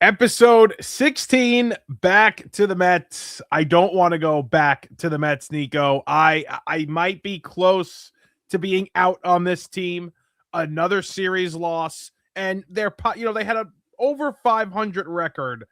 Episode 16, back to the Mets. I don't want to go back to the Mets, Nico. I might be close to being out on this team. Another series loss, and they had a over 500 record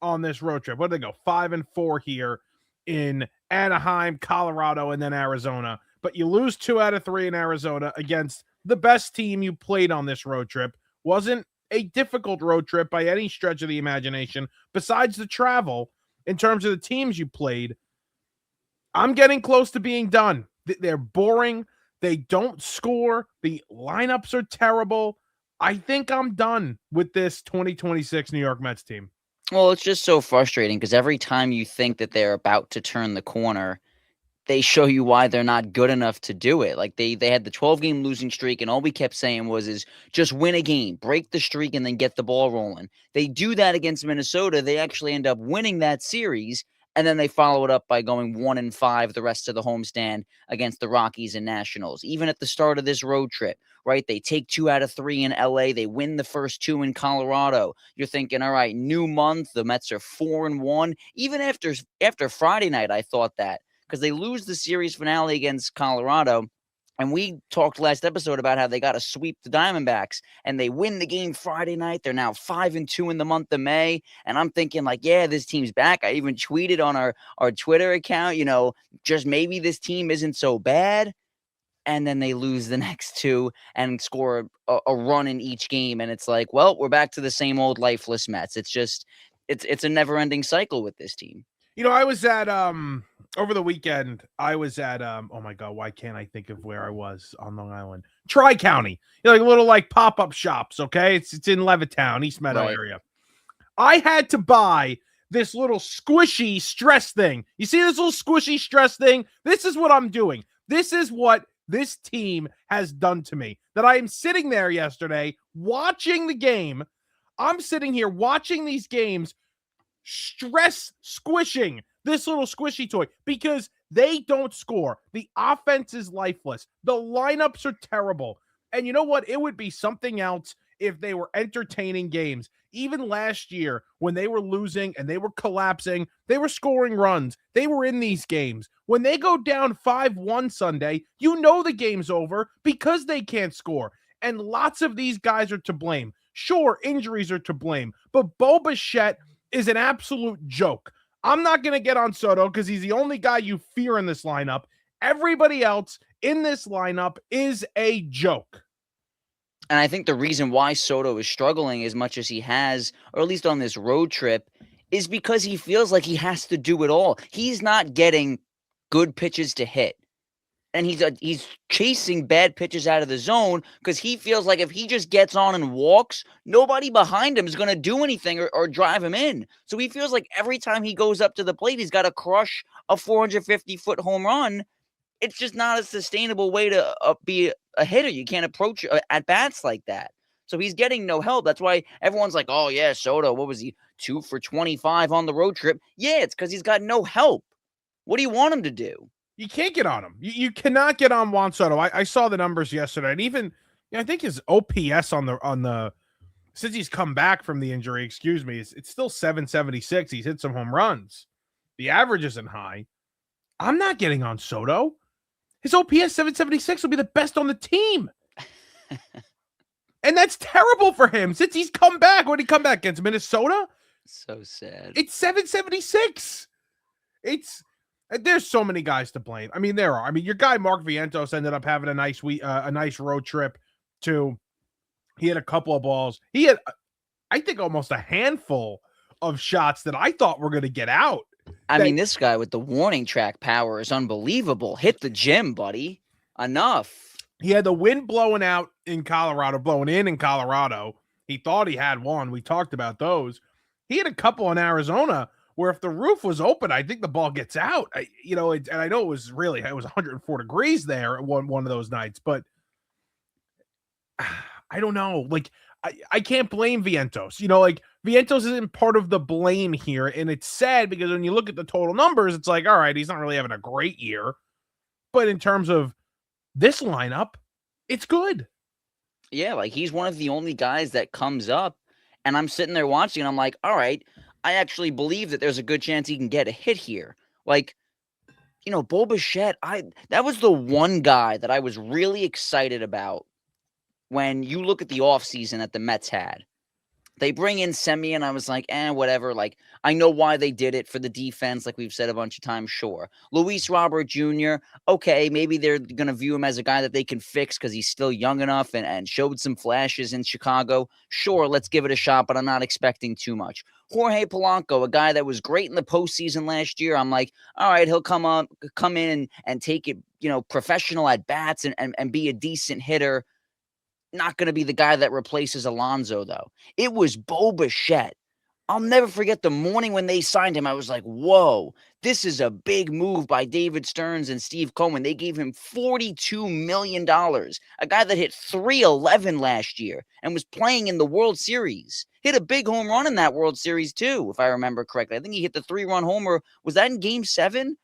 on this road trip. What did they go? 5-4 here in Anaheim, Colorado, and then Arizona. But you lose 2 out of 3 in Arizona against the best team you played on this road trip. Wasn't a difficult road trip by any stretch of the imagination, besides the travel in terms of the teams you played. I'm getting close to being done. They're boring. They don't score. The lineups are terrible. I think I'm done with this 2026 New York Mets team. Well, it's just so frustrating because every time you think that they're about to turn the corner, they show you why they're not good enough to do it. Like they had the 12-game losing streak, and all we kept saying is just win a game, break the streak, and then get the ball rolling. They do that against Minnesota. They actually end up winning that series, and then they follow it up by going 1-5 the rest of the homestand against the Rockies and Nationals. Even at the start of this road trip, right? They take 2 out of 3 in LA. They win the first 2 in Colorado. You're thinking, all right, new month. The Mets are 4-1. Even after Friday night, I thought that, because they lose the series finale against Colorado. And we talked last episode about how they got to sweep the Diamondbacks, and they win the game Friday night. They're now 5-2 in the month of May. And I'm thinking, like, yeah, this team's back. I even tweeted on our Twitter account, just maybe this team isn't so bad. And then they lose the next 2 and score a run in each game. And it's like, well, we're back to the same old lifeless Mets. It's a never ending cycle with this team. I was at over the weekend. I was at oh my god, why can't I think of where I was on Long Island? Tri-County. Like little pop-up shops, okay? It's in Levittown, East Meadow area. I had to buy this little squishy stress thing. You see this little squishy stress thing? This is what I'm doing. This is what this team has done to me. That I am sitting there yesterday watching the game. I'm sitting here watching these games, stress squishing this little squishy toy because they don't score. The offense is lifeless. The lineups are terrible. And you know what? It would be something else if they were entertaining games. Even last year, when they were losing and they were collapsing, they were scoring runs. They were in these games. When they go down 5-1 Sunday, you know the game's over because they can't score. And lots of these guys are to blame. Sure, injuries are to blame, but Bo Bichette is an absolute joke. I'm not going to get on Soto because he's the only guy you fear in this lineup. Everybody else in this lineup is a joke. And I think the reason why Soto is struggling as much as he has, or at least on this road trip, is because he feels like he has to do it all. He's not getting good pitches to hit. And he's chasing bad pitches out of the zone because he feels like if he just gets on and walks, nobody behind him is going to do anything or drive him in. So he feels like every time he goes up to the plate, he's got to crush a 450-foot home run. It's just not a sustainable way to be a hitter. You can't approach at bats like that. So he's getting no help. That's why everyone's like, oh, yeah, Soto, what was he, 2 for 25 on the road trip? Yeah, it's because he's got no help. What do you want him to do? You can't get on him. You cannot get on Juan Soto. I saw the numbers yesterday, and even I think his OPS on the since he's come back from the injury, it's still 776. He's hit some home runs. The average isn't high. I'm not getting on Soto. His OPS 776 will be the best on the team. And that's terrible for him since he's come back. When did he come back against Minnesota? So sad. It's 776. There's so many guys to blame. I mean, there are. I mean, your guy Mark Vientos ended up having a nice road trip too. He had a couple of balls. He had, I think, almost a handful of shots that I thought were going to get out. I mean, this guy with the warning track power is unbelievable. Hit the gym, buddy. Enough. He had the wind blowing in Colorado. He thought he had one. We talked about those. He had a couple in Arizona where if the roof was open, I think the ball gets out. And I know it was 104 degrees there one of those nights, but I don't know. Like, I can't blame Vientos. Vientos isn't part of the blame here, and it's sad because when you look at the total numbers, it's like, all right, he's not really having a great year, but in terms of this lineup, it's good. Yeah, like he's one of the only guys that comes up And I'm sitting there watching, and I'm like, all right, I actually believe that there's a good chance he can get a hit here. Like, Bo Bichette, that was the one guy that I was really excited about when you look at the offseason that the Mets had. They bring in Semien, and I was like, whatever. Like, I know why they did it for the defense, like we've said a bunch of times, sure. Luis Robert Jr., okay, maybe they're going to view him as a guy that they can fix because he's still young enough and showed some flashes in Chicago. Sure, let's give it a shot, but I'm not expecting too much. Jorge Polanco, a guy that was great in the postseason last year, I'm like, all right, he'll come in and take it, professional at bats and be a decent hitter. Not going to be the guy that replaces Alonso, though. It was Bo Bichette. I'll never forget the morning when they signed him. I was like, whoa, this is a big move by David Stearns and Steve Cohen. They gave him $42 million, a guy that hit .311 last year and was playing in the World Series. Hit a big home run in that World Series, too, if I remember correctly. I think he hit the 3-run homer. Was that in Game 7?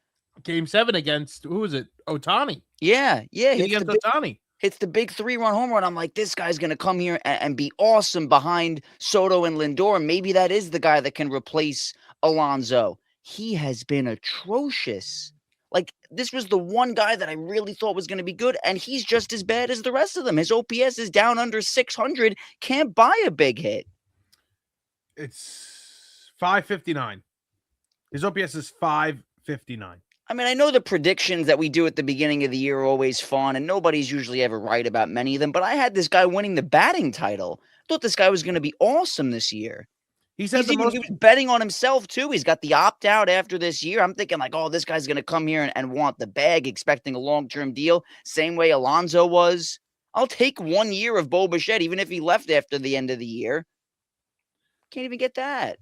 Game 7 against, who was it? Ohtani. Yeah. Against Ohtani. Hits the big 3-run home run. I'm like, this guy's going to come here and be awesome behind Soto and Lindor. Maybe that is the guy that can replace Alonso. He has been atrocious. Like, this was the one guy that I really thought was going to be good, and he's just as bad as the rest of them. His OPS is down under 600. Can't buy a big hit. It's 559. His OPS is 559. I mean, I know the predictions that we do at the beginning of the year are always fun, and nobody's usually ever right about many of them, but I had this guy winning the batting title. I thought this guy was going to be awesome this year. He was betting on himself, too. He's got the opt-out after this year. I'm thinking, like, oh, this guy's going to come here and want the bag, expecting a long-term deal, same way Alonso was. I'll take 1 year of Bo Bichette, even if he left after the end of the year. Can't even get that.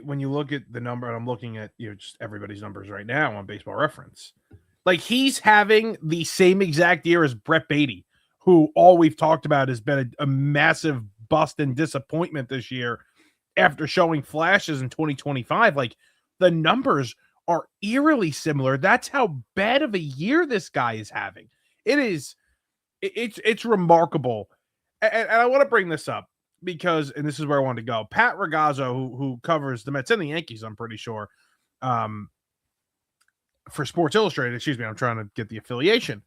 When you look at the number, and I'm looking at just everybody's numbers right now on Baseball Reference, like he's having the same exact year as Brett Beatty, who all we've talked about has been a massive bust and disappointment this year after showing flashes in 2025. Like the numbers are eerily similar. That's how bad of a year this guy is having. It's remarkable. And I want to bring this up because, and this is where I wanted to go. Pat Ragazzo, who covers the Mets and the Yankees, I'm pretty sure, for Sports Illustrated, I'm trying to get the affiliation.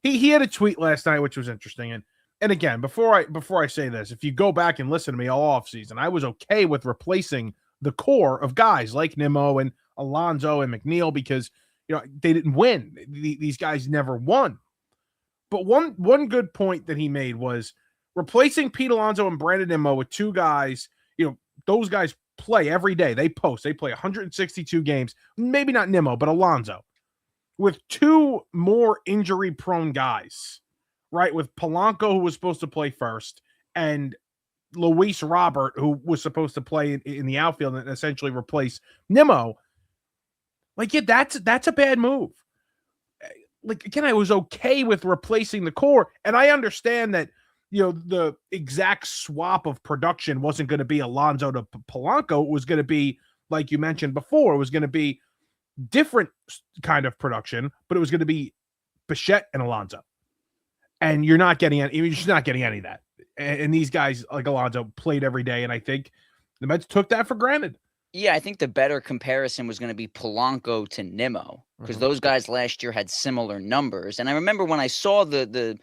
He had a tweet last night, which was interesting. And again, before I say this, if you go back and listen to me all offseason, I was okay with replacing the core of guys like Nimmo and Alonso and McNeil because they didn't win. These guys never won. But one good point that he made was replacing Pete Alonso and Brandon Nimmo with two guys. Those guys play every day. They play 162 games. Maybe not Nimmo, but Alonso, with two more injury-prone guys, right? With Polanco, who was supposed to play first, and Luis Robert, who was supposed to play in the outfield and essentially replace Nimmo. Like, yeah, that's a bad move. Like, again, I was okay with replacing the core, and I understand that the exact swap of production wasn't going to be Alonso to Polanco. It was going to be, like you mentioned before, it was going to be different kind of production, but it was going to be Bichette and Alonso. And you're not getting any of that. And these guys like Alonso played every day, and I think the Mets took that for granted. Yeah, I think the better comparison was going to be Polanco to Nimmo because those guys last year had similar numbers. And I remember when I saw the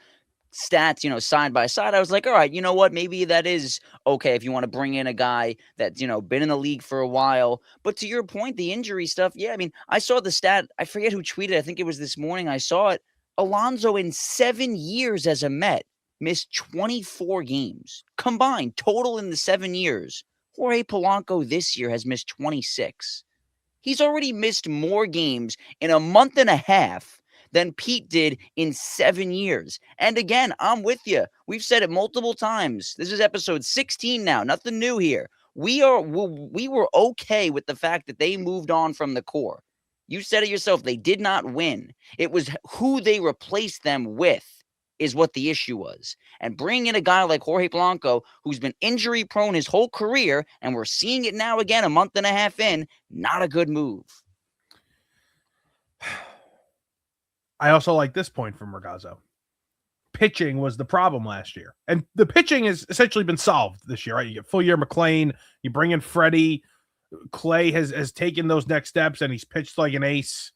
stats, side by side, I was like, all right, you know what? Maybe that is okay if you want to bring in a guy that's, been in the league for a while. But to your point, the injury stuff, yeah, I mean, I saw the stat. I forget who tweeted. I think it was this morning. I saw it. Alonso in 7 years as a Met missed 24 games combined total in the 7 years. Jorge Polanco this year has missed 26. He's already missed more games in a month and a half than Pete did in 7 years. And again, I'm with you. We've said it multiple times. This is episode 16 now. Nothing new here. We were okay with the fact that they moved on from the core. You said it yourself. They did not win. It was who they replaced them with is what the issue was. And bringing in a guy like Jorge Polanco, who's been injury prone his whole career, and we're seeing it now again a month and a half in, not a good move. I also like this point from Ragazzo. pitching was the problem last year. And the pitching has essentially been solved this year, right? You get full year McLean, you bring in Freddie, Clay has taken those next steps and he's pitched like an ace.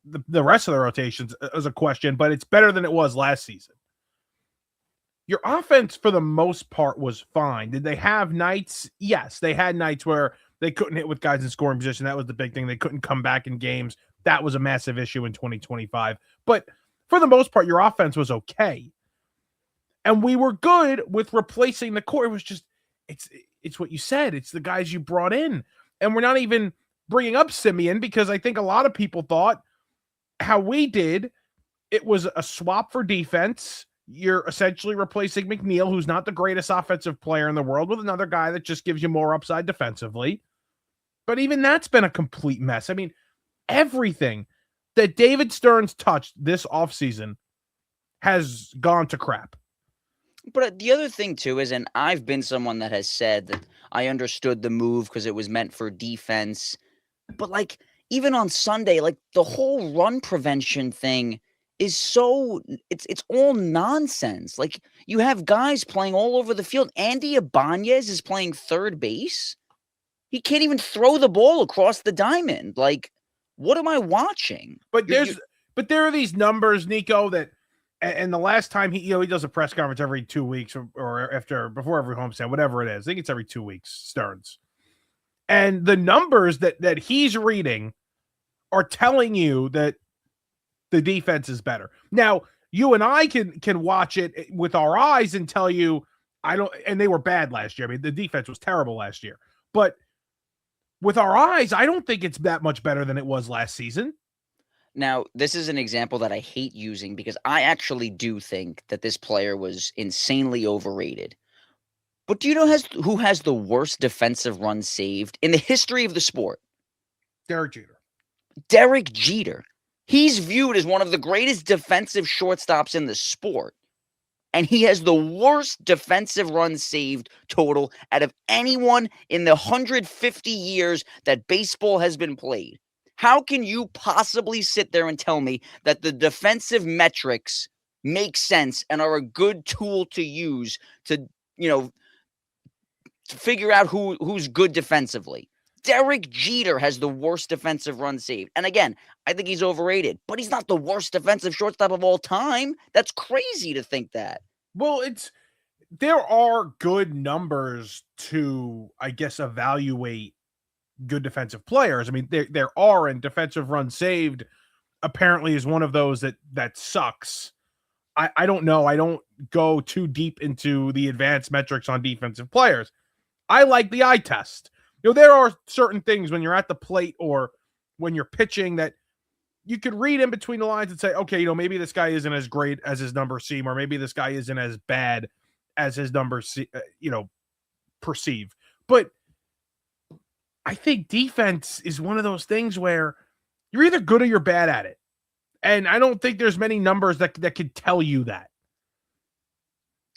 The rest of the rotations is a question, but it's better than it was last season. Your offense, for the most part, was fine. Did they have nights? Yes, they had nights where they couldn't hit with guys in scoring position. That was the big thing. They couldn't come back in games. That was a massive issue in 2025. But for the most part, your offense was okay. And we were good with replacing the core. It was just, it's what you said. It's the guys you brought in. And we're not even bringing up Simeon because I think a lot of people thought how we did, it was a swap for defense. You're essentially replacing McNeil, who's not the greatest offensive player in the world, with another guy that just gives you more upside defensively. But even that's been a complete mess. I mean, everything that David Stearns touched this offseason has gone to crap. But the other thing, too, is, and I've been someone that has said that I understood the move because it was meant for defense. But, like, even on Sunday, like, the whole run prevention thing is so it's all nonsense. Like, you have guys playing all over the field. Andy Ibanez is playing third base. He can't even throw the ball across the diamond. Like, what am I watching? But but there are these numbers, Nico, that and the last time he does a press conference every 2 weeks or before every homestand, whatever it is. I think it's every 2 weeks, Stearns. And the numbers that he's reading are telling you that the defense is better. Now, you and I can watch it with our eyes and tell you and they were bad last year. I mean, the defense was terrible last year. But with our eyes, I don't think it's that much better than it was last season. Now, this is an example that I hate using because I actually do think that this player was insanely overrated. But do you know who has the worst defensive run saved in the history of the sport? Derek Jeter. Derek Jeter. He's viewed as one of the greatest defensive shortstops in the sport. And he has the worst defensive runs saved total out of anyone in the 150 years that baseball has been played. How can you possibly sit there and tell me that the defensive metrics make sense and are a good tool to use to figure out who's good defensively? Derek Jeter has the worst defensive run saved. And again, I think he's overrated, but he's not the worst defensive shortstop of all time. That's crazy to think that. Well, there are good numbers to, I guess, evaluate good defensive players. I mean, there are, and defensive runs saved apparently is one of those that sucks. I don't know. I don't go too deep into the advanced metrics on defensive players. I like the eye test. There are certain things when you're at the plate or when you're pitching that you could read in between the lines and say, okay, maybe this guy isn't as great as his numbers seem, or maybe this guy isn't as bad as his numbers, perceive. But I think defense is one of those things where you're either good or you're bad at it. And I don't think there's many numbers that could tell you that.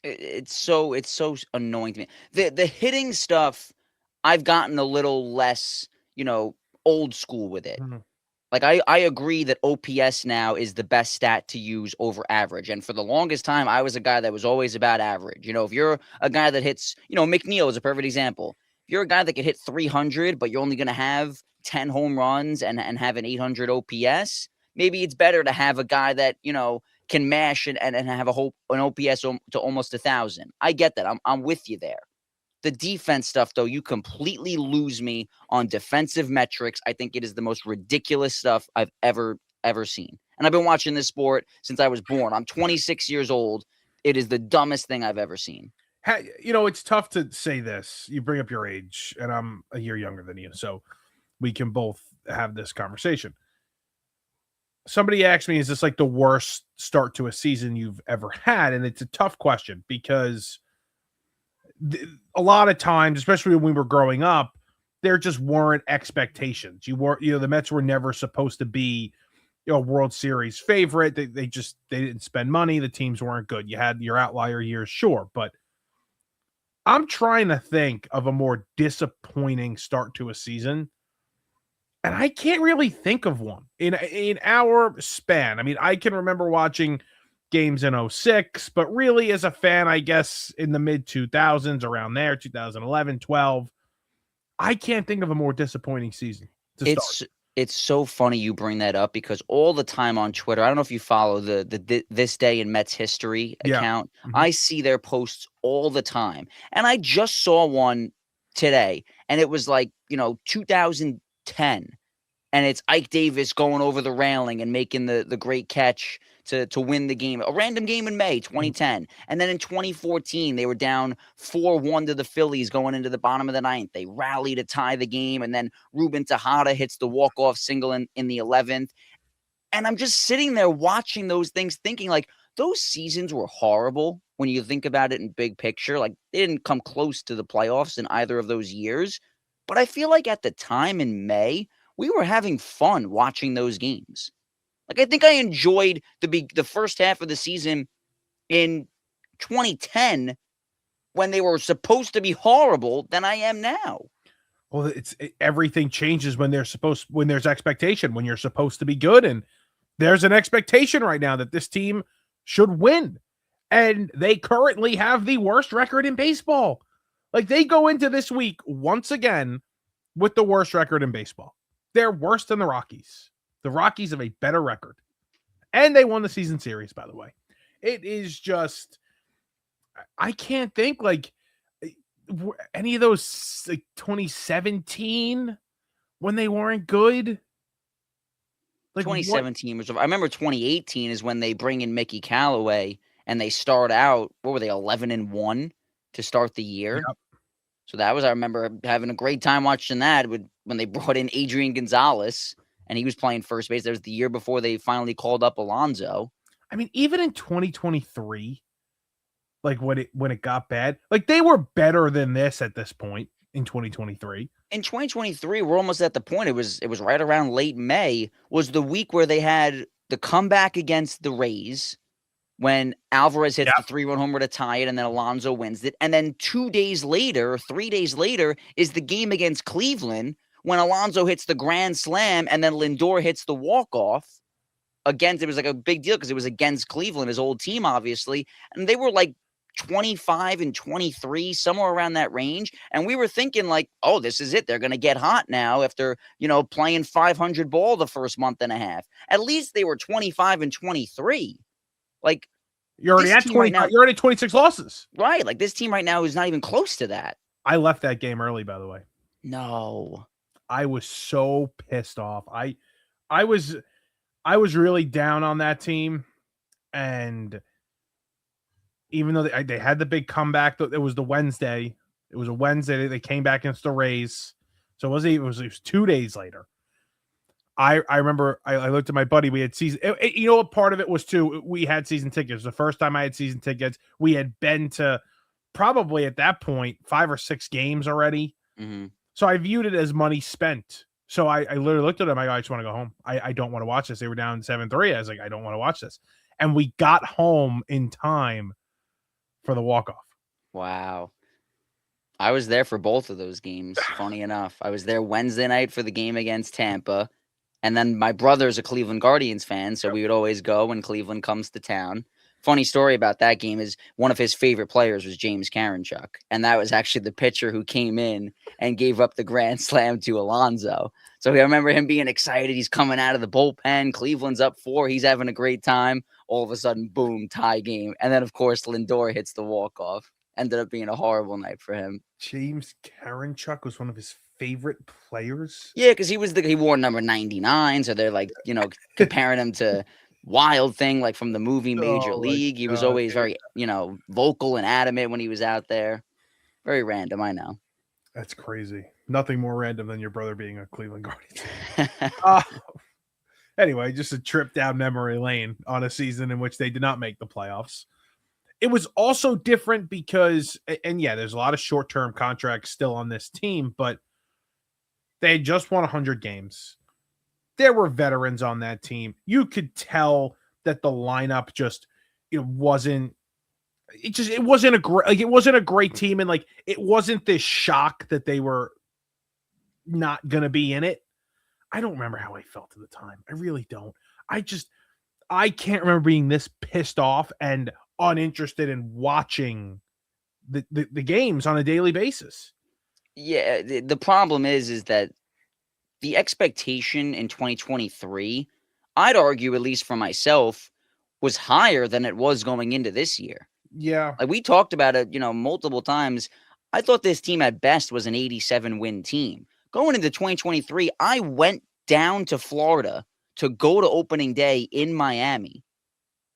It's so annoying to me. The hitting stuff, I've gotten a little less, old school with it. Mm-hmm. Like, I agree that OPS now is the best stat to use over average. And for the longest time, I was a guy that was always about average. If you're a guy that hits, McNeil is a perfect example. If you're a guy that can hit 300, but you're only going to have 10 home runs and have an 800 OPS, maybe it's better to have a guy that, can mash and have an OPS to almost 1,000. I get that. I'm with you there. The defense stuff, though, you completely lose me on defensive metrics. I think it is the most ridiculous stuff I've ever seen. And I've been watching this sport since I was born. I'm 26 years old. It is the dumbest thing I've ever seen. It's tough to say this. You bring up your age, and I'm a year younger than you, so we can both have this conversation. Somebody asked me, is this like the worst start to a season you've ever had? And it's a tough question because a lot of times, especially when we were growing up, there just weren't expectations. The Mets were never supposed to be, a World Series favorite. They didn't spend money. The teams weren't good. You had your outlier years, sure, but I'm trying to think of a more disappointing start to a season, and I can't really think of one in our span. I mean, I can remember watching games in 06, but really as a fan, I guess in the mid 2000s, around there, 2011, 12, I can't think of a more disappointing season to start. It's so funny you bring that up because all the time on Twitter, I don't know if you follow the This Day in Mets History Yeah. account. Mhm. I see their posts all the time. And I just saw one today, and it was like, 2010. And it's Ike Davis going over the railing and making the great catch to win the game. A random game in May 2010. And then in 2014, they were down 4-1 to the Phillies going into the bottom of the ninth. They rally to tie the game. And then Ruben Tejada hits the walk-off single in the 11th. And I'm just sitting there watching those things thinking, like, those seasons were horrible when you think about it in big picture. Like, they didn't come close to the playoffs in either of those years. But I feel like at the time in May, we were having fun watching those games. Like, I think I enjoyed the first half of the season in 2010 when they were supposed to be horrible than I am now. Well, everything changes when there's expectation, when you're supposed to be good, and there's an expectation right now that this team should win, and they currently have the worst record in baseball. Like, they go into this week once again with the worst record in baseball. They're worse than the Rockies. The Rockies have a better record, and they won the season series, by the way. It is just, I can't think like any of those, like 2017 when they weren't good. Like 2017 was. I remember 2018 is when they bring in Mickey Callaway and they start out. What were they, 11-1 to start the year? Yep. So that was, I remember having a great time watching that when they brought in Adrian Gonzalez and he was playing first base. That was the year before they finally called up Alonso. I mean, even in 2023, like when it got bad, like they were better than this at this point in 2023. In 2023, we're almost at the point. It was right around late May was the week where they had the comeback against the Rays when Alvarez hits the 3-run homer to tie it, and then Alonso wins it. And then 3 days later, is the game against Cleveland when Alonso hits the grand slam, and then Lindor hits the walk-off. Against, it was like a big deal because it was against Cleveland, his old team, obviously. And they were like 25-23, somewhere around that range. And we were thinking like, oh, this is it. They're going to get hot now after, playing 500 ball the first month and a half. At least they were 25-23. Like, you're already at 20 right now. You're already 26 losses. Right. Like, this team right now is not even close to that. I left that game early, by the way. No. I was so pissed off. I was really down on that team. And even though they had the big comeback, it was the Wednesday. It was a Wednesday. They came back against the Rays. So it was 2 days later. I remember I looked at my buddy. We had season. You know what part of it was too? We had season tickets. The first time I had season tickets, we had been to probably at that point 5 or 6 games already. Mm-hmm. So I viewed it as money spent. So I literally looked at them. I just want to go home. I don't want to watch this. They were down 7-3. I was like, I don't want to watch this. And we got home in time for the walk-off. Wow. I was there for both of those games. Funny enough, I was there Wednesday night for the game against Tampa. And then my brother's a Cleveland Guardians fan, so we would always go when Cleveland comes to town. Funny story about that game is one of his favorite players was James Karinchak. And that was actually the pitcher who came in and gave up the grand slam to Alonso. So I remember him being excited. He's coming out of the bullpen. Cleveland's up 4. He's having a great time. All of a sudden, boom, tie game. And then, of course, Lindor hits the walk-off. Ended up being a horrible night for him. James Karinchak was one of his favorite players. Yeah, because he wore number 99, so they're like, comparing him to Wild Thing, like from the movie Major League. He was always very, vocal and adamant when he was out there. Very random, I know. That's crazy. Nothing more random than your brother being a Cleveland Guardians. Anyway, just a trip down memory lane on a season in which they did not make the playoffs. It was also different because, and yeah, there's a lot of short-term contracts still on this team, but they had just won 100 games. There were veterans on that team. You could tell that the lineup just, it wasn't a great team. And like, it wasn't this shock that they were not going to be in it. I don't remember how I felt at the time. I really don't. I can't remember being this pissed off and uninterested in watching the games on a daily basis. Yeah, the problem is that the expectation in 2023, I'd argue, at least for myself, was higher than it was going into this year. Yeah. Like we talked about it, multiple times. I thought this team at best was an 87 win team. Going into 2023, I went down to Florida to go to opening day in Miami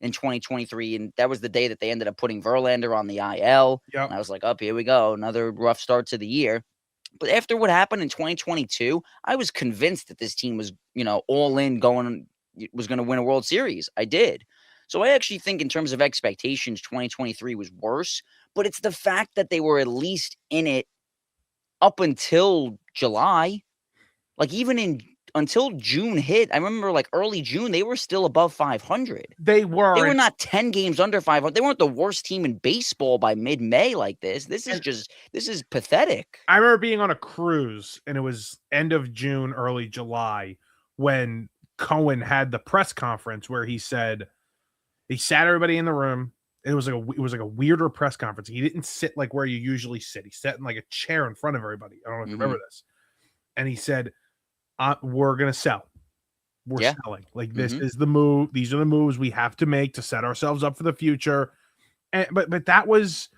in 2023. And that was the day that they ended up putting Verlander on the IL. Yep. And I was like, up, here we go. Another rough start to the year. But after what happened in 2022, I was convinced that this team was, all in was going to win a World Series. I did. So I actually think in terms of expectations, 2023 was worse, but it's the fact that they were at least in it up until July. Like even until June hit, I remember like early June, they were still above 500. They were not 10 games under 500. They weren't the worst team in baseball by mid-May like this. This is pathetic. I remember being on a cruise, and it was end of June, early July, when Cohen had the press conference where he sat everybody in the room. It was like a weirder press conference. He didn't sit like where you usually sit. He sat in like a chair in front of everybody. I don't know if you remember this. And he said, we're going to sell. We're selling. Like this is the move. These are the moves we have to make to set ourselves up for the future. And but that was,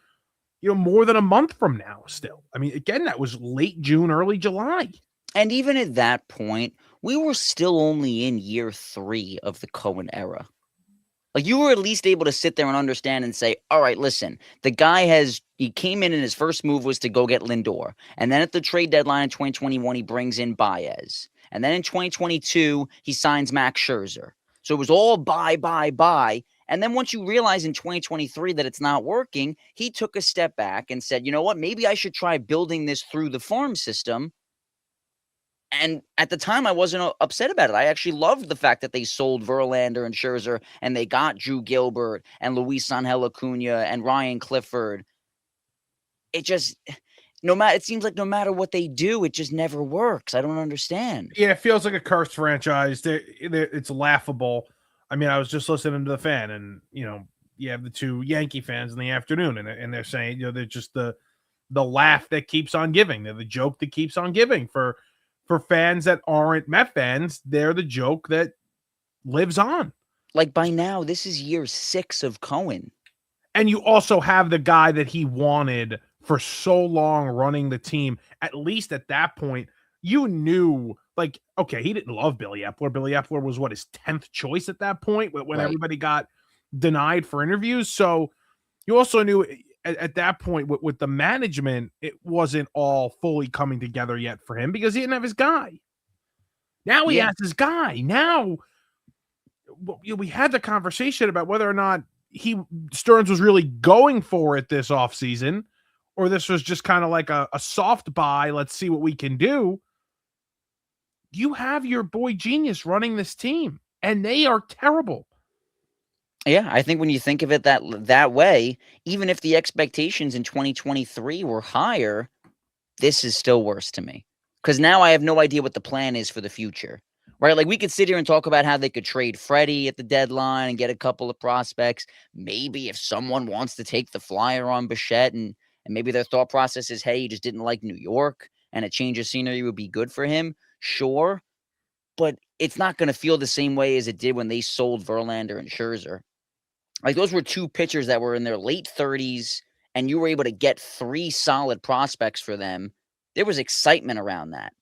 more than a month from now still. I mean, again, that was late June, early July. And even at that point, we were still only in year 3 of the Cohen era. Like you were at least able to sit there and understand and say, all right, listen, the guy he came in and his first move was to go get Lindor. And then at the trade deadline in 2021, he brings in Baez. And then in 2022, he signs Max Scherzer. So it was all buy. And then once you realize in 2023 that it's not working, he took a step back and said, you know what, maybe I should try building this through the farm system. And at the time, I wasn't upset about it. I actually loved the fact that they sold Verlander and Scherzer, and they got Drew Gilbert and Luis Angel Acuna and Ryan Clifford. It just, it seems like no matter what they do, it just never works. I don't understand. Yeah, it feels like a cursed franchise. It's laughable. I mean, I was just listening to the fan, and you have the two Yankee fans in the afternoon, and they're saying, they're just the laugh that keeps on giving. They're the joke that keeps on giving for fans that aren't Met fans. They're the joke that lives on. Like by now, this is year 6 of Cohen. And you also have the guy that he wanted for so long running the team. At least at that point, you knew, like, okay, he didn't love Billy Epler. Billy Epler was his 10th choice at that point when everybody got denied for interviews. So you also knew at that point with the management, it wasn't all fully coming together yet for him because he didn't have his guy. Now he has his guy. Now we had the conversation about whether or not Stearns was really going for it this offseason, or this was just kind of like a soft buy. Let's see what we can do. You have your boy genius running this team, and they are terrible. Yeah, I think when you think of it that way, even if the expectations in 2023 were higher, this is still worse to me. Because now I have no idea what the plan is for the future, right? Like we could sit here and talk about how they could trade Freddie at the deadline and get a couple of prospects. Maybe if someone wants to take the flyer on Bichette and maybe their thought process is, hey, he just didn't like New York and a change of scenery would be good for him. Sure. But it's not going to feel the same way as it did when they sold Verlander and Scherzer. Like those were two pitchers that were in their late 30s, and you were able to get 3 solid prospects for them. There was excitement around that.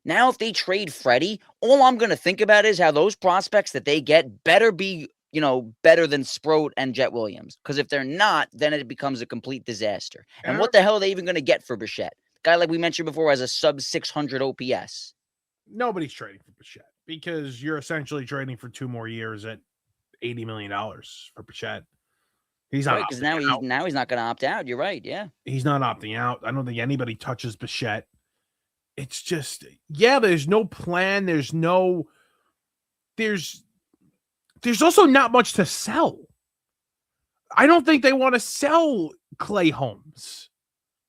Now, if they trade Freddie, all I'm going to think about is how those prospects that they get better be, better than Sproat and Jet Williams. Because if they're not, then it becomes a complete disaster. And what the hell are they even going to get for Bichette? Guy like we mentioned before has a sub 600 OPS. Nobody's trading for Bichette because you're essentially trading for 2 more years at $80 million for Bichette. He's not because now he's not going to opt out. You're right. Yeah, he's not opting out. I don't think anybody touches Bichette. It's just, there's no plan. There's also not much to sell. I don't think they want to sell Clay Holmes.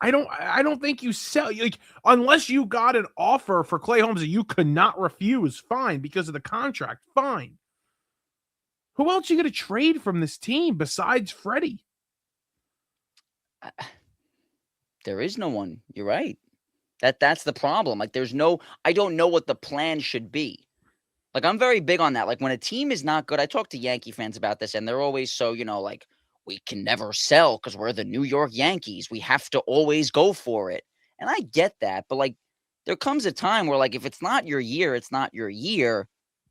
I don't think you sell, like, unless you got an offer for Clay Holmes that you could not refuse. Fine, because of the contract. Fine. Who else you going to trade from this team besides Freddie? There is no one. You're right. That's the problem. Like, I don't know what the plan should be. Like, I'm very big on that. Like, when a team is not good, I talk to Yankee fans about this, and they're always so, like, we can never sell because we're the New York Yankees. We have to always go for it. And I get that, but like, there comes a time where, like, if it's not your year, it's not your year.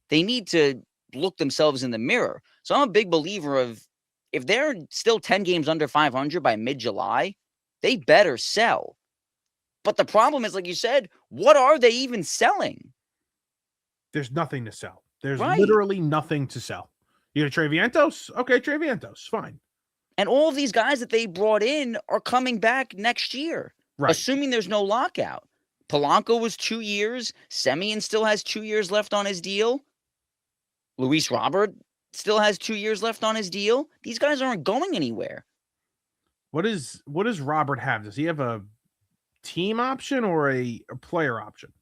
They need to look themselves in the mirror. So I'm a big believer of, if they're still 10 games under 500 by mid-July, they better sell. But the problem is, like you said, what are they even selling? There's nothing to sell. There's Right. literally nothing to sell. You got to trade Vientos? Okay, trade Vientos. Fine. And all of these guys that they brought in are coming back next year, Right. assuming there's no lockout. Polanco was 2 years. Semien still has 2 years left on his deal. Luis Robert still has 2 years left on his deal. These guys aren't going anywhere. What does Robert have? Does he have a team option or a player option?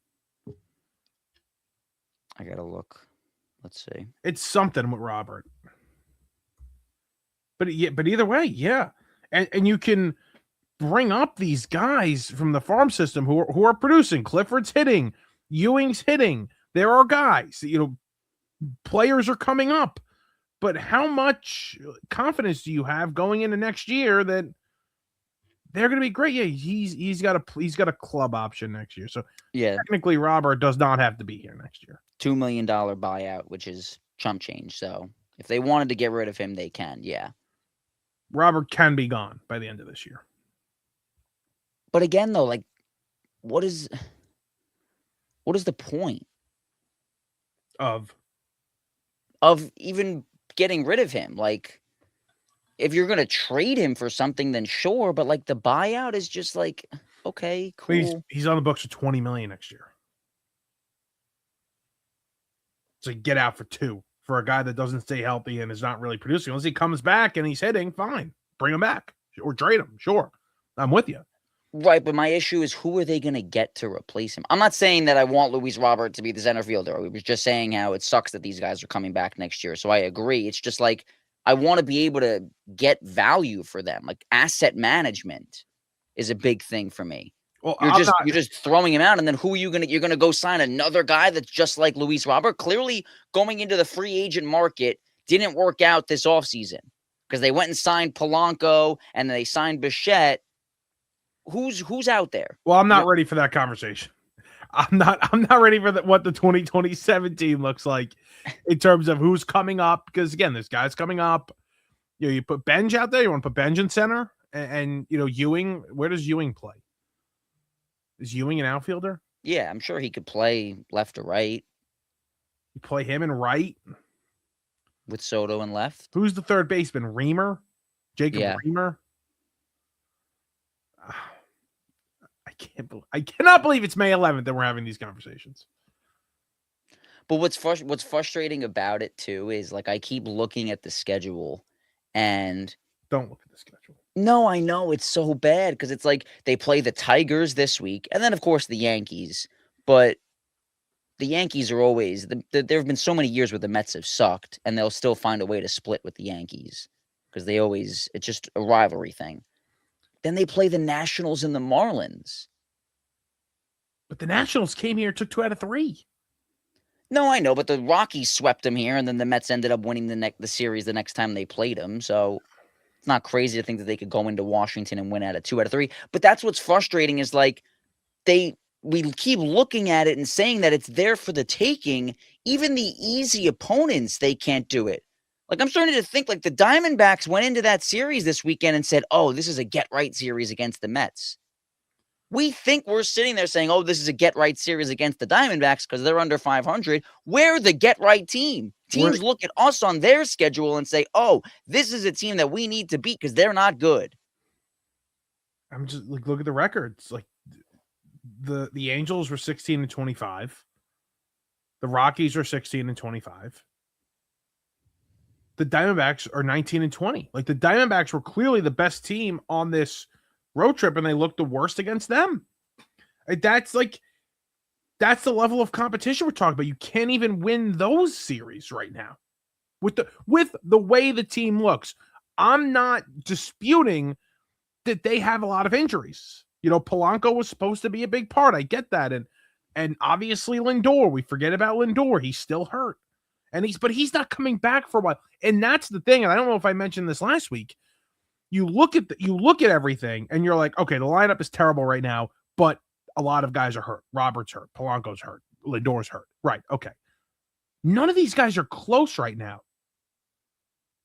I gotta look. Let's see. It's something with Robert. But either way, yeah. And you can bring up these guys from the farm system who are producing. Clifford's hitting, Ewing's hitting. There are guys, players are coming up. But how much confidence do you have going into next year that they're going to be great? Yeah, he's got a club option next year. So yeah, technically Robert does not have to be here next year. $2 million buyout, which is chump change. So if they wanted to get rid of him, they can. Yeah. Robert can be gone by the end of this year. But again, though, like, what is the point of even getting rid of him? Like, if you're going to trade him for something, then sure. But like, the buyout is just like, okay, cool. He's on the books for $20 million next year. So get out for $2 million for a guy that doesn't stay healthy and is not really producing. Unless he comes back and he's hitting, fine, bring him back or trade him. Sure, I'm with you. Right, but my issue is, who are they going to get to replace him? I'm not saying that I want Luis Robert to be the center fielder. We was just saying how it sucks that these guys are coming back next year. So I agree. It's just like, I want to be able to get value for them. Like, asset management is a big thing for me. Well, you're just throwing him out, and then who are you're gonna go sign another guy that's just like Luis Robert? Clearly, going into the free agent market didn't work out this offseason because they went and signed Polanco and then they signed Bichette. Who's out there? Well, I'm not ready for that conversation. I'm not ready for what the 2027 team looks like in terms of who's coming up. Because again, this guy's coming up. You put Benj out there. You want to put Benj in center, and Ewing. Where does Ewing play? Is Ewing an outfielder? Yeah, I'm sure he could play left or right. You play him in right with Soto in left. Who's the third baseman? Reamer, Jacob Reamer. I cannot believe it's May 11th that we're having these conversations. But what's frustrating about it too is, like, I keep looking at the schedule, and don't look at the schedule. No, I know it's so bad because it's like they play the Tigers this week, and then of course the Yankees. But the Yankees are always there have been so many years where the Mets have sucked, and they'll still find a way to split with the Yankees because it's just a rivalry thing. Then they play the Nationals and the Marlins. But the Nationals came here, took 2 out of 3. No, I know, but the Rockies swept them here, and then the Mets ended up winning the series the next time they played them. So it's not crazy to think that they could go into Washington and win out of 2 out of 3. But that's what's frustrating is, like, we keep looking at it and saying that it's there for the taking. Even the easy opponents, they can't do it. Like, I'm starting to think, like, the Diamondbacks went into that series this weekend and said, oh, this is a get-right series against the Mets. We think we're sitting there saying, oh, this is a get-right series against the Diamondbacks because they're under 500. We're the get-right team. Teams look at us on their schedule and say, oh, this is a team that we need to beat because they're not good. I'm just, like, look at the records. Like, the Angels were 16-25. The Rockies are 16-25. The Diamondbacks are 19-20. Like, the Diamondbacks were clearly the best team on this road trip, and they looked the worst against them. That's the level of competition we're talking about. You can't even win those series right now. with the way the team looks. I'm not disputing that they have a lot of injuries. Polanco was supposed to be a big part. I get that. And obviously Lindor, we forget about Lindor. He's still hurt. But he's not coming back for a while. And that's the thing. And I don't know if I mentioned this last week. You look at everything and you're like, okay, the lineup is terrible right now, but a lot of guys are hurt. Robert's hurt. Polanco's hurt. Lindor's hurt. Right. Okay. None of these guys are close right now.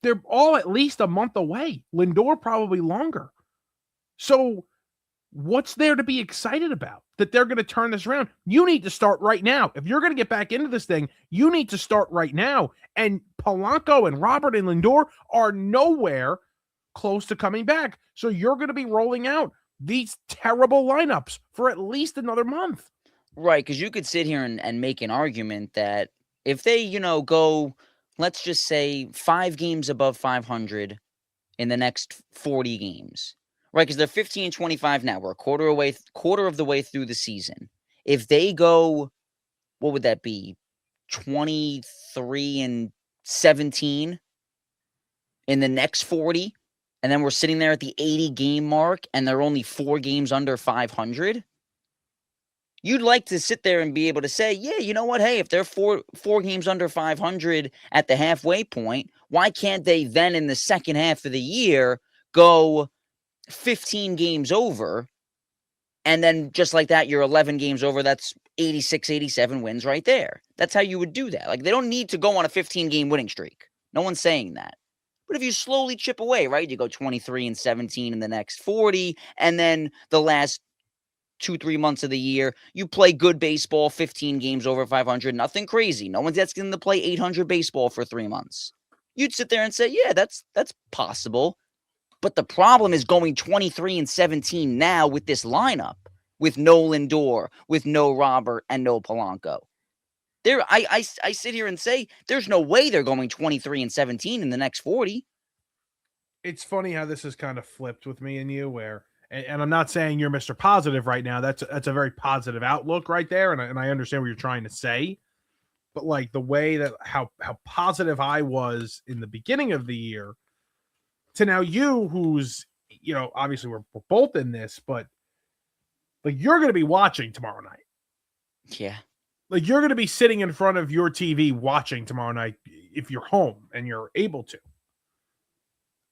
They're all at least a month away. Lindor probably longer. So what's there to be excited about? That they're going to turn this around? You need to start right now. If you're going to get back into this thing, you need to start right now. And Polanco and Robert and Lindor are nowhere close to coming back. So you're going to be rolling out these terrible lineups for at least another month. Right, because you could sit here and make an argument that if they, go, let's just say 5 games above 500 in the next 40 games, right? Because they're 15-25 now. We're a quarter of the way through the season. If they go, what would that be? 23-17 in the next 40, and then we're sitting there at the 80 game mark, and they're only 4 games under 500. You'd like to sit there and be able to say, yeah, you know what? Hey, if they're four games under 500 at the halfway point, why can't they then in the second half of the year go 15 games over? And then just like that, you're 11 games over. That's 86, 87 wins right there. That's how you would do that. Like, they don't need to go on a 15-game winning streak. No one's saying that. But if you slowly chip away, right, you go 23-17 in the next 40, and then the last 2-3 months of the year, you play good baseball, 15 games over 500, nothing crazy. No one's asking them to play 800 baseball for 3 months. You'd sit there and say, yeah, that's possible. But the problem is going 23-17 now with this lineup, with no Lindor, with no Robert, and no Polanco. I sit here and say there's no way they're going 23-17 in the next 40. It's funny how this is kind of flipped with me and you, where, and I'm not saying you're Mr. Positive right now. That's a very positive outlook right there, and I understand what you're trying to say. But like the way that how positive I was in the beginning of the year to now you, who's, obviously we're both in this, but like you're going to be watching tomorrow night. Yeah. Like you're going to be sitting in front of your TV watching tomorrow night if you're home and you're able to.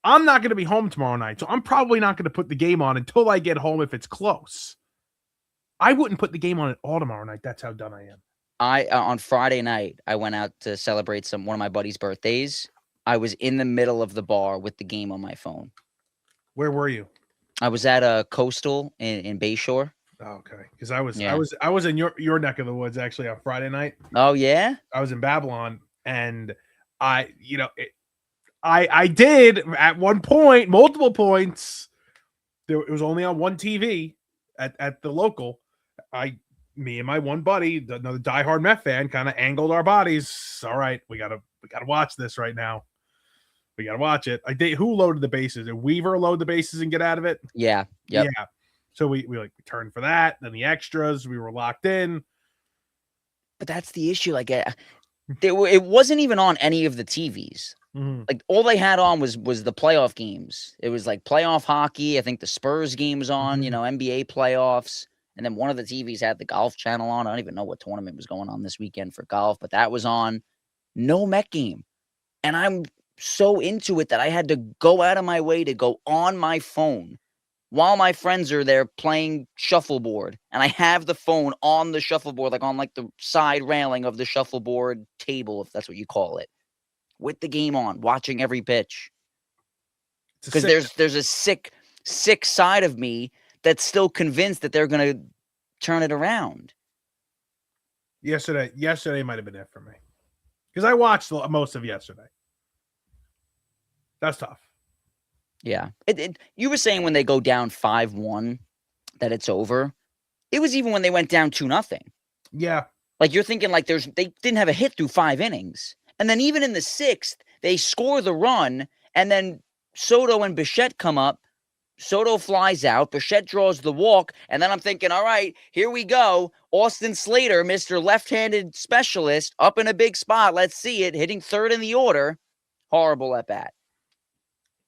I'm not going to be home tomorrow night, so I'm probably not going to put the game on until I get home if it's close. I wouldn't put the game on at all tomorrow night. That's how done I am. On Friday night, I went out to celebrate one of my buddy's birthdays. I was in the middle of the bar with the game on my phone. Where were you? I was at a Coastal in Bayshore. Oh, okay, because I was in your neck of the woods actually on Friday night. Oh yeah, I was in Babylon, and I did at one point, multiple points. It was only on one TV at the local. Me and my one buddy, another diehard Met fan, kind of angled our bodies. All right, we gotta watch this right now. We gotta watch it. Who loaded the bases? Did Weaver load the bases and get out of it? Yeah. Yep. Yeah. So we turned for that. Then the extras, we were locked in. But that's the issue. Like, it wasn't even on any of the TVs. Mm-hmm. Like, all they had on was the playoff games. It was like playoff hockey. I think the Spurs game was on. Mm-hmm. NBA playoffs. And then one of the TVs had the golf channel on. I don't even know what tournament was going on this weekend for golf, but that was on. No Met game. And I'm so into it that I had to go out of my way to go on my phone while my friends are there playing shuffleboard. And I have the phone on the shuffleboard, like on the side railing of the shuffleboard table, if that's what you call it, with the game on, watching every pitch. Because there's a sick side of me that's still convinced that they're going to turn it around. Yesterday might have been it for me. Because I watched most of yesterday. That's tough. Yeah. You were saying when they go down 5-1 that it's over. It was even when they went down 2-0. Yeah. Like, you're thinking like they didn't have a hit through 5 innings. And then even in the 6th, they score the run, and then Soto and Bichette come up. Soto flies out. Bichette draws the walk. And then I'm thinking, all right, here we go. Austin Slater, Mr. Left-handed specialist, up in a big spot. Let's see it, hitting third in the order. Horrible at bat.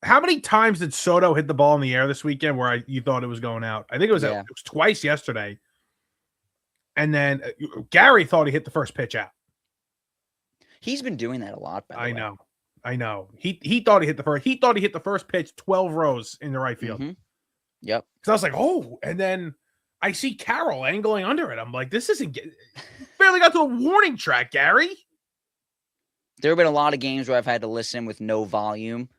How many times did Soto hit the ball in the air this weekend where you thought it was going out? I think it was twice yesterday. And then Gary thought he hit the first pitch out. He's been doing that a lot. By the way. I know. He thought he hit the first. He thought he hit the first pitch 12 rows in the right field. Mm-hmm. Yep. Because I was like, oh, and then I see Carroll angling under it. I'm like, this isn't barely got to a warning track, Gary. There have been a lot of games where I've had to listen with no volume,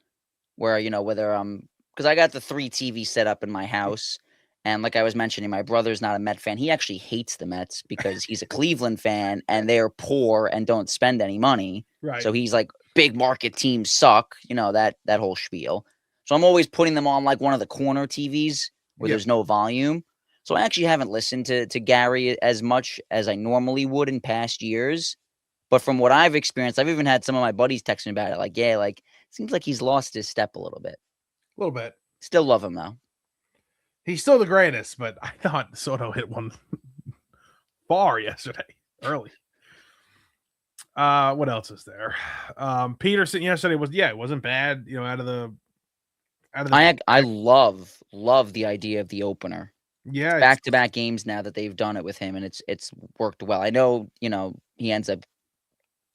where whether because I got the 3 TV set up in my house. And like I was mentioning, my brother's not a Met fan. He actually hates the Mets because he's a Cleveland fan and they're poor and don't spend any money. Right. So he's like, big market teams suck, that whole spiel. So I'm always putting them on like one of the corner TVs where there's no volume. So I actually haven't listened to Gary as much as I normally would in past years. But from what I've experienced, I've even had some of my buddies text me about it. Like, yeah, like seems like he's lost his step a little bit. A little bit. Still love him though. He's still the greatest, but I thought Soto hit one far yesterday, early. What else is there? Peterson yesterday it wasn't bad. Out of the. I love the idea of the opener. Yeah, back-to-back games now that they've done it with him, and it's worked well. I know he ends up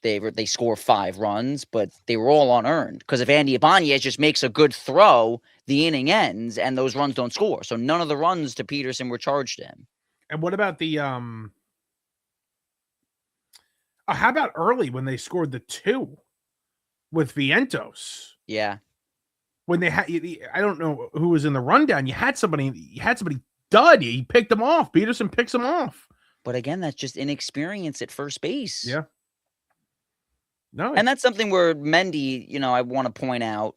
they score 5 runs, but they were all unearned because if Andy Ibanez just makes a good throw, the inning ends and those runs don't score. So none of the runs to Peterson were charged to him. And what about the how about early when they scored the 2 with Vientos? Yeah. When they had, I don't know who was in the rundown. You had somebody dud. He picked him off. Peterson picks him off. But again, that's just inexperience at first base. Yeah. No. And that's something where Mendy, I want to point out,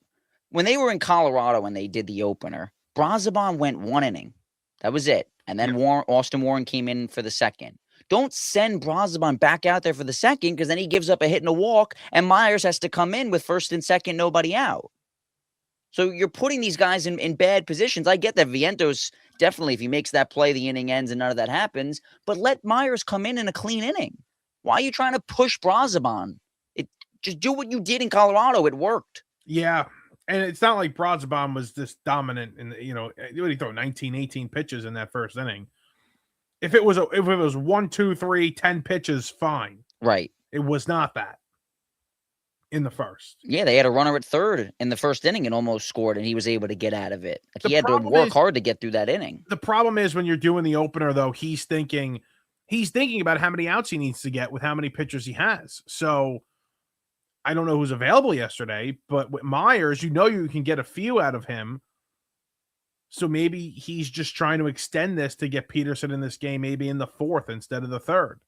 when they were in Colorado when they did the opener, Braziban went 1 inning. That was it. And then Austin Warren came in for the second. Don't send Braziban back out there for the second because then he gives up a hit and a walk and Myers has to come in with first and second, nobody out. So you're putting these guys in bad positions. I get that Vientos, definitely, if he makes that play, the inning ends and none of that happens. But let Myers come in a clean inning. Why are you trying to push Braziban? Just do what you did in Colorado. It worked. Yeah. And it's not like Braziban was this dominant in what did he throw 19, 18 pitches in that first inning. If it was 1, 2, 3, 10 pitches, fine. Right. It was not that in the first. Yeah, they had a runner at third in the first inning and almost scored, and he was able to get out of it. He had to work hard to get through that inning. The problem is when you're doing the opener, though, he's thinking about how many outs he needs to get with how many pitchers he has. So I don't know who's available yesterday, but with Myers, you can get a few out of him. So maybe he's just trying to extend this to get Peterson in this game, maybe in the 4th instead of the 3rd.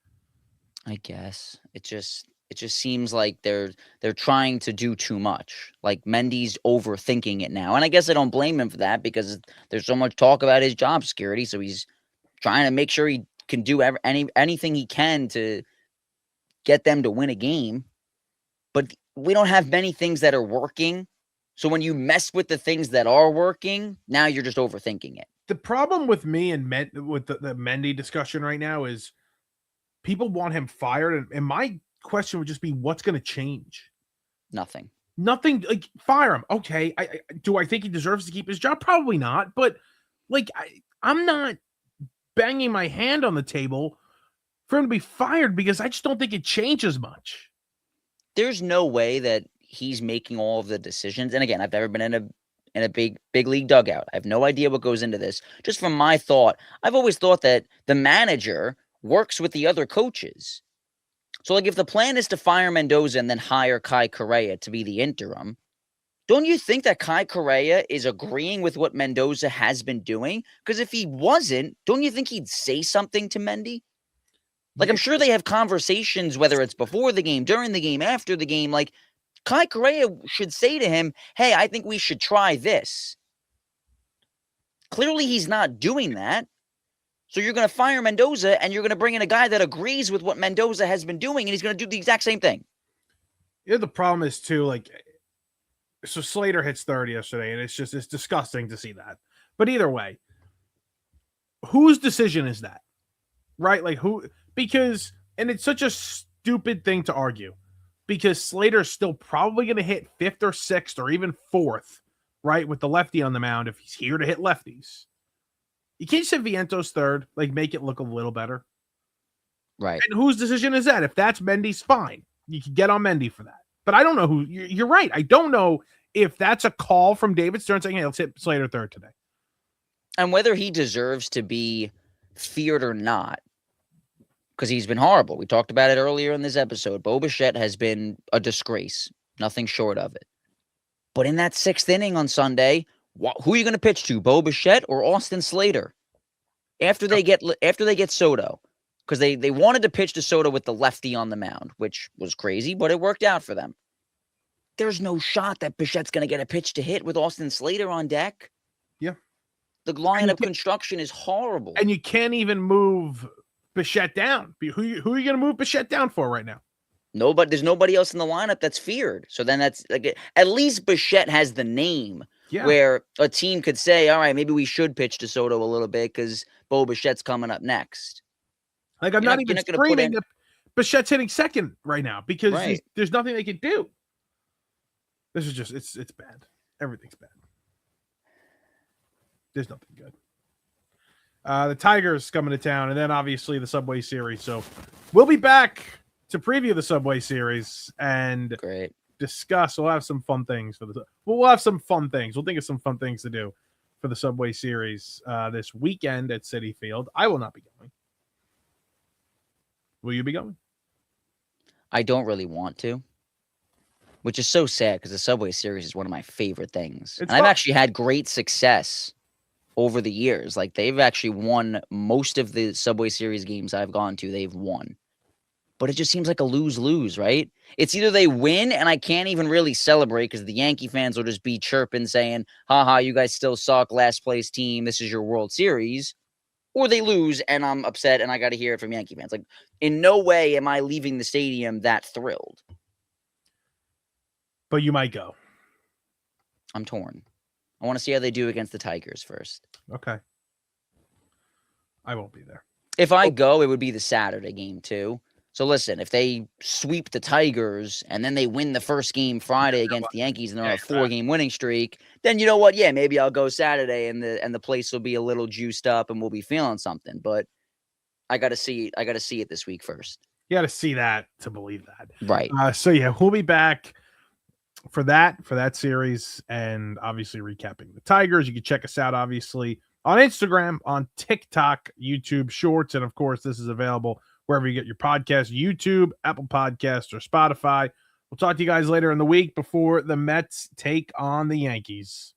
I guess it just seems like they're trying to do too much. Like Mendy's overthinking it now, and I guess I don't blame him for that because there's so much talk about his job security. So he's trying to make sure he can do anything he can to get them to win a game. But we don't have many things that are working. So when you mess with the things that are working, now you're just overthinking it. The problem with me and with the Mendy discussion right now is people want him fired. And my question would just be, what's going to change? Nothing. Like, fire him. Okay. Do I think he deserves to keep his job? Probably not. But like, I'm not banging my hand on the table for him to be fired because I just don't think it changes much. There's no way that he's making all of the decisions. And again, I've never been in a big league dugout. I have no idea what goes into this. Just from my thought, I've always thought that the manager works with the other coaches. So like if the plan is to fire Mendoza and then hire Kai Correa to be the interim, don't you think that Kai Correa is agreeing with what Mendoza has been doing? Because if he wasn't, don't you think he'd say something to Mendy? Like, I'm sure they have conversations, whether it's before the game, during the game, after the game. Like, Kai Correa should say to him, hey, I think we should try this. Clearly, he's not doing that. So you're going to fire Mendoza, and you're going to bring in a guy that agrees with what Mendoza has been doing, and he's going to do the exact same thing. Yeah, the problem is, too, like, so Slater hits 30 yesterday, and it's disgusting to see that. But either way, whose decision is that? Right? Like, who... Because, and it's such a stupid thing to argue. because Slater's still probably going to hit 5th or 6th or even 4th, right, with the lefty on the mound if he's here to hit lefties. You can't say Vientos 3rd, like make it look a little better. Right. And whose decision is that? If that's Mendy's, fine. You can get on Mendy for that. But I don't know who. You're right. I don't know if that's a call from David Stern saying, hey, let's hit Slater 3rd today. And whether he deserves to be feared or not, because he's been horrible. We talked about it earlier in this episode. Bo Bichette has been a disgrace. Nothing short of it. But in that 6th inning on Sunday, who are you going to pitch to? Bo Bichette or Austin Slater? After they get Soto. Because they wanted to pitch to Soto with the lefty on the mound, which was crazy, but it worked out for them. There's no shot that Bichette's going to get a pitch to hit with Austin Slater on deck. Yeah. The lineup construction is horrible. And you can't even move Bichette down. Who are you going to move Bichette down for right now? There's nobody else in the lineup that's feared. So then that's like, at least Bichette has the name where a team could say, all right, maybe we should pitch to Soto a little bit because Bo Bichette's coming up next. Like, I'm not even screaming that Bichette's hitting 2nd right now because there's nothing they can do. This is just, it's bad. Everything's bad. There's nothing good. The Tigers coming to town, and then obviously the Subway Series. So we'll be back to preview the Subway Series and discuss. We'll have some fun things we'll have some fun things. We'll think of some fun things to do for the Subway Series this weekend at Citi Field. I will not be going. Will you be going? I don't really want to, which is so sad because the Subway Series is one of my favorite things. And I've actually had great success over the years. Like, they've actually won most of the Subway Series games I've gone to. They've won. But it just seems like a lose-lose, right? It's either they win and I can't even really celebrate because the Yankee fans will just be chirping saying, haha, you guys still suck, last place team, this is your World Series. Or they lose and I'm upset and I got to hear it from Yankee fans. Like, in no way am I leaving the stadium that thrilled. But you might go. I'm torn. I want to see how they do against the Tigers first. Okay. I won't be there. If I go, it would be the Saturday game too. So listen, if they sweep the Tigers and then they win the first game Friday against the Yankees and they're on a 4-game winning streak, then you know what? Yeah, maybe I'll go Saturday and the place will be a little juiced up and we'll be feeling something. But I got to see it this week first. You got to see that to believe that. Right. So yeah, we'll be back for that series and obviously recapping the Tigers. You can check us out obviously on Instagram, on TikTok, YouTube Shorts, and of course this is available wherever you get your podcast, YouTube, Apple Podcasts, or Spotify. We'll talk to you guys later in the week before the Mets take on the Yankees.